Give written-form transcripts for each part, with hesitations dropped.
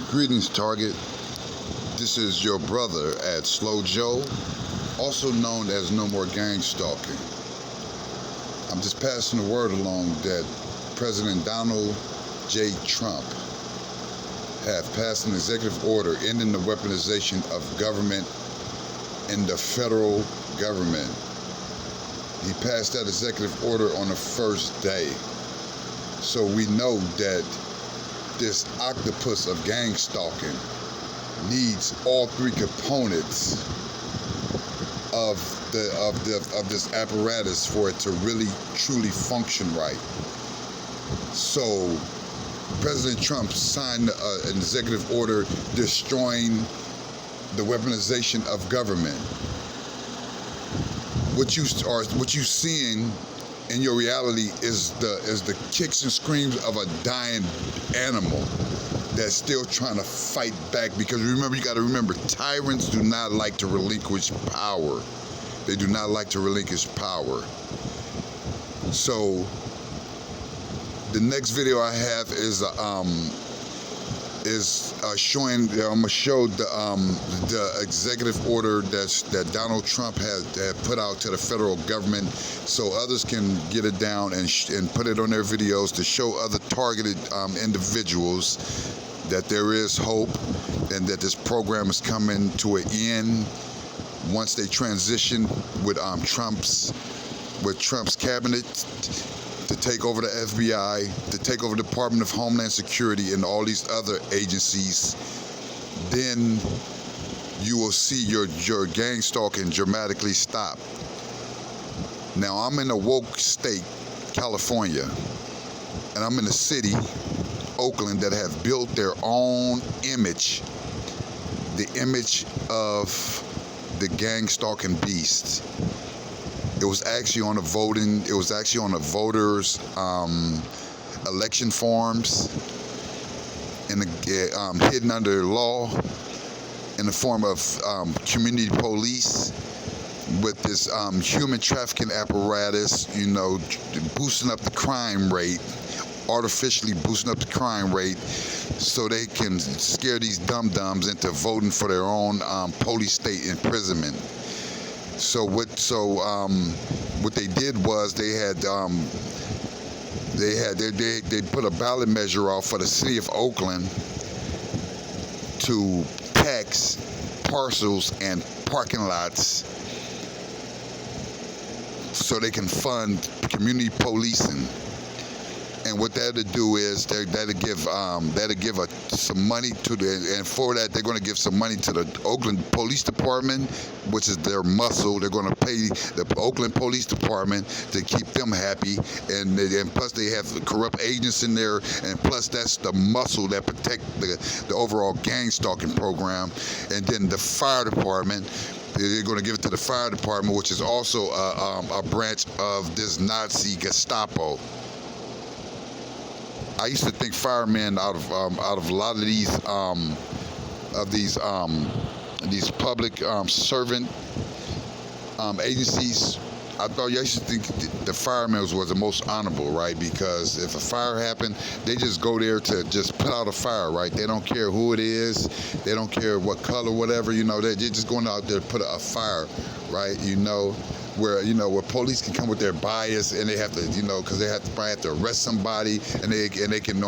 Greetings, Target. This is your brother at Slow Joe, also known as No More Gang Stalking. I'm just passing the word along that President Donald J. Trump have passed an executive order ending the weaponization of government in the federal government. He passed that executive order on the first day. So we know that this octopus of gang stalking needs all three components of this apparatus for it to really truly function right. So President Trump signed an executive order destroying the weaponization of government. What you seeing in your reality is the kicks and screams of a dying animal that's still trying to fight back. Because remember, you got to remember, tyrants do not like to relinquish power. They do not like to relinquish power. So the next video I have is showing. I'm gonna show the executive order that Donald Trump had put out to the federal government, so others can get it down and put it on their videos to show other targeted individuals that there is hope and that this program is coming to an end once they transition with Trump's cabinet to take over the FBI, to take over the Department of Homeland Security and all these other agencies. Then you will see your gang stalking dramatically stop. Now, I'm in a woke state, California, and I'm in a city, Oakland, that have built their own image, the image of the gang stalking beast. It was actually on the voters' election forms, and hidden under law in the form of community police with this human trafficking apparatus, boosting up the crime rate, artificially boosting up the crime rate so they can scare these dum-dums into voting for their own police state imprisonment. So what they did was they put a ballot measure out for the city of Oakland to tax parcels and parking lots so they can fund community policing. And what that'll do is that'll give some money to and for that they're going to give some money to the Oakland Police Department, which is their muscle. They're going to pay the Oakland Police Department to keep them happy, and plus they have corrupt agents in there, and plus that's the muscle that protect the overall gang stalking program. And then the fire department, they're going to give it to the fire department, which is also a branch of this Nazi Gestapo. I used to think firemen out of a lot of these public servant agencies. I used to think the firemen was the most honorable, right? Because if a fire happened, they just go there to just put out a fire, right? They don't care who it is, they don't care what color, whatever. They're just going out there to put a fire, right? Where police can come with their bias, and they have to, because they probably have to arrest somebody, and they can, and they can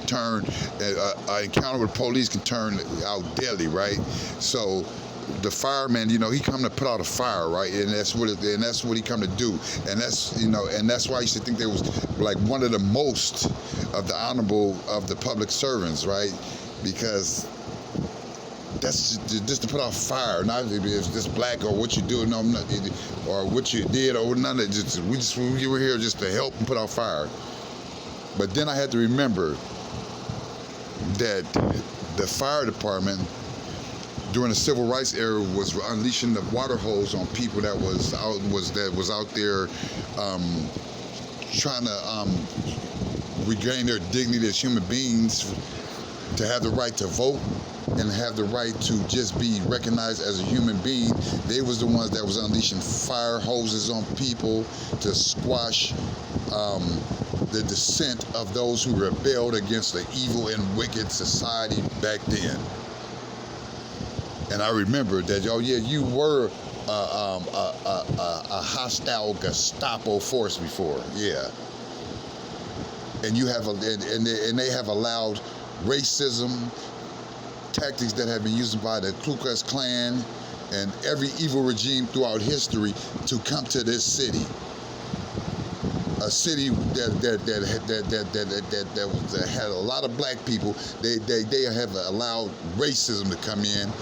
turn an encounter with police can turn out deadly, right? So the fireman, he come to put out a fire, right? And that's what he come to do, and that's why I used to think there was like one of the most of the honorable of the public servants, right? Because that's just to put out fire, not if it's this black or what you do, or what you did, or none of it. We were here just to help and put out fire. But then I had to remember that the fire department during the civil rights era was unleashing the water hose on people that was out there trying to regain their dignity as human beings, to have the right to vote and have the right to just be recognized as a human being. They was the ones that was unleashing fire hoses on people to squash the descent of those who rebelled against the evil and wicked society back then. And I remember that, oh yeah, you were a hostile Gestapo force before, yeah. And you have and they have allowed racism, tactics that have been used by the Ku Klux Klan and every evil regime throughout history to come to this city. A city that had a lot of black people. They have allowed racism to come in,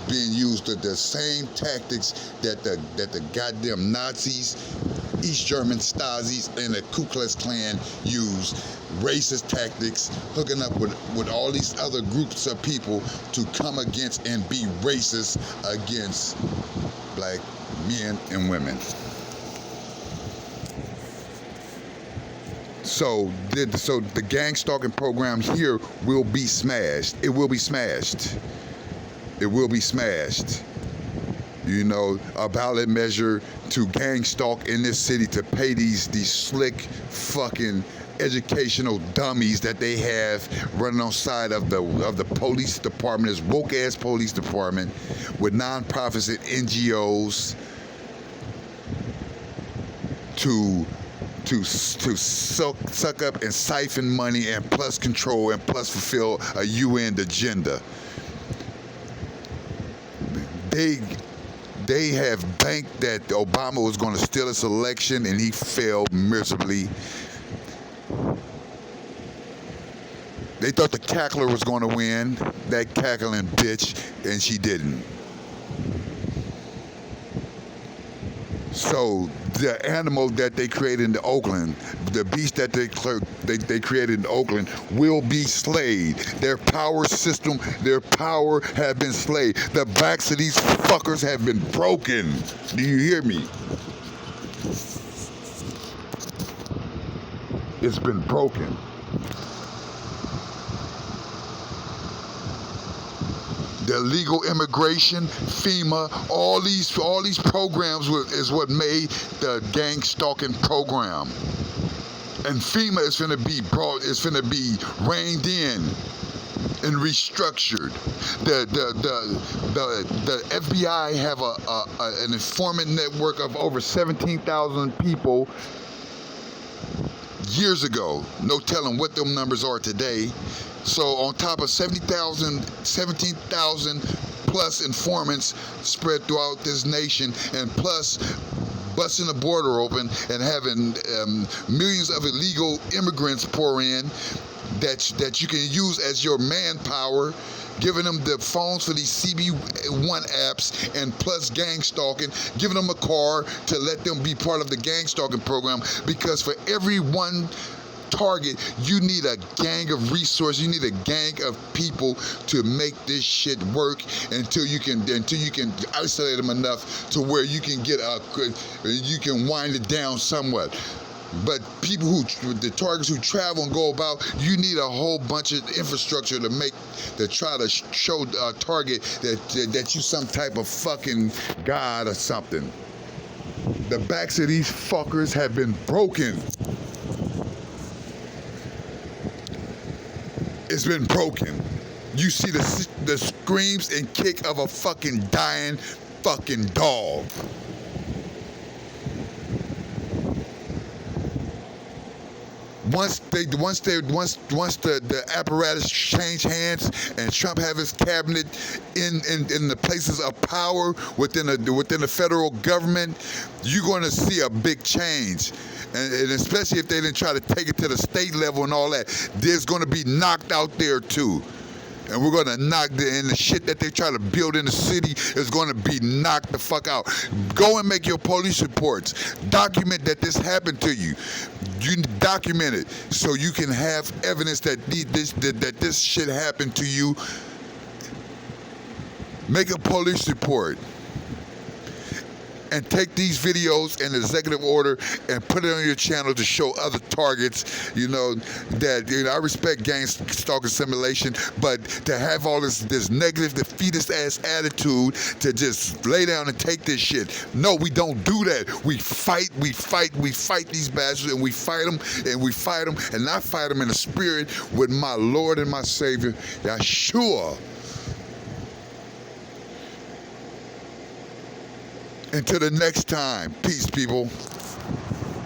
being used with the same tactics that the goddamn Nazis, East German Stasi's, and the Ku Klux Klan used. Racist tactics, hooking up with all these other groups of people to come against and be racist against black men and women. So the gang stalking program here will be smashed. It will be smashed. It will be smashed. You know, a ballot measure to gang stalk in this city to pay these slick fucking educational dummies that they have running on side of the police department, this woke ass police department with nonprofits and NGOs to suck up and siphon money and plus control and plus fulfill a UN agenda. They have banked that Obama was going to steal this election, and he failed miserably. They thought the cackler was going to win, that cackling bitch, and she didn't. So the animal that they created in Oakland, the beast that they created in Oakland, will be slayed. Their power system, their power have been slayed. The backs of these fuckers have been broken. Do you hear me? It's been broken. The illegal immigration, FEMA, all these programs is what made the gang stalking program. And FEMA is going to be reined in and restructured. The FBI have an informant network of over 17,000 people years ago. No telling what them numbers are today. So on top of 17,000 plus informants spread throughout this nation, and plus busting the border open and having millions of illegal immigrants pour in that you can use as your manpower, giving them the phones for these CB1 apps, and plus gang stalking, giving them a car to let them be part of the gang stalking program, because for every one target, you need a gang of resources, you need a gang of people to make this shit work until you can isolate them enough to where you can you can wind it down somewhat. But the targets who travel and go about, you need a whole bunch of infrastructure to try to show a target that you some type of fucking god or something. The backs of these fuckers have been broken. It's been broken. You see the screams and kick of a fucking dying fucking dog. Once the apparatus change hands and Trump have his cabinet in the places of power within the federal government, you're going to see a big change. And especially if they didn't try to take it to the state level and all that, there's going to be knocked out there too. And we're going to knock the shit that they try to build in the city is going to be knocked the fuck out. Go and make your police reports. Document that this happened to you. You document it so you can have evidence that this shit happened to you. Make a police report. and take these videos in executive order and put it on your channel to show other targets, that, I respect gang stalking simulation, but to have all this negative, defeatist ass attitude to just lay down and take this shit. No, we don't do that. We fight these bastards, and we fight them, and I fight them in the spirit with my Lord and my Savior, Yeshua. Until the next time, peace, people.